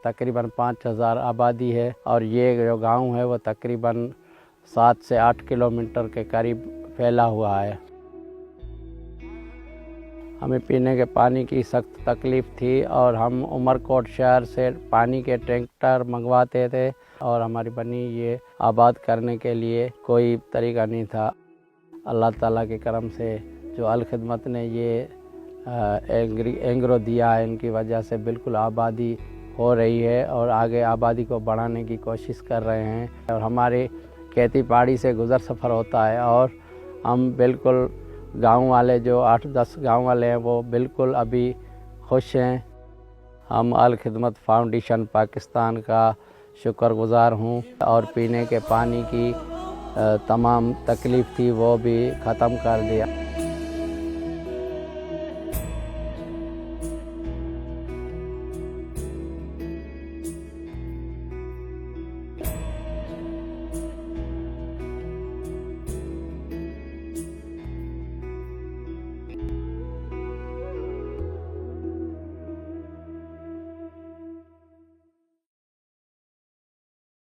तकरीबन 5000 आबादी है और ये जो गांव है वो तकरीबन 7 से 8 किलोमीटर के करीब फैला हुआ है। हमें पीने के पानी की सख्त तकलीफ़ थी और हम उमरकोट शहर से पानी के टैंकर मंगवाते थे और हमारी बनी ये आबाद करने के लिए कोई तरीका नहीं था। अल्लाह ताला के करम से जो अल खिदमत ने ये एंग्रो दिया है, इनकी वजह से बिल्कुल आबादी हो रही है और आगे आबादी को बढ़ाने की कोशिश कर रहे हैं। और हमारे खेती बाड़ी से गुज़र सफ़र होता है और हम बिल्कुल गांव वाले जो 8-10 गांव वाले हैं वो बिल्कुल अभी खुश हैं। हम अल खिदमत फाउंडेशन पाकिस्तान का शुक्रगुज़ार हूँ और पीने के पानी की तमाम तकलीफ़ थी वो भी ख़त्म कर दिया।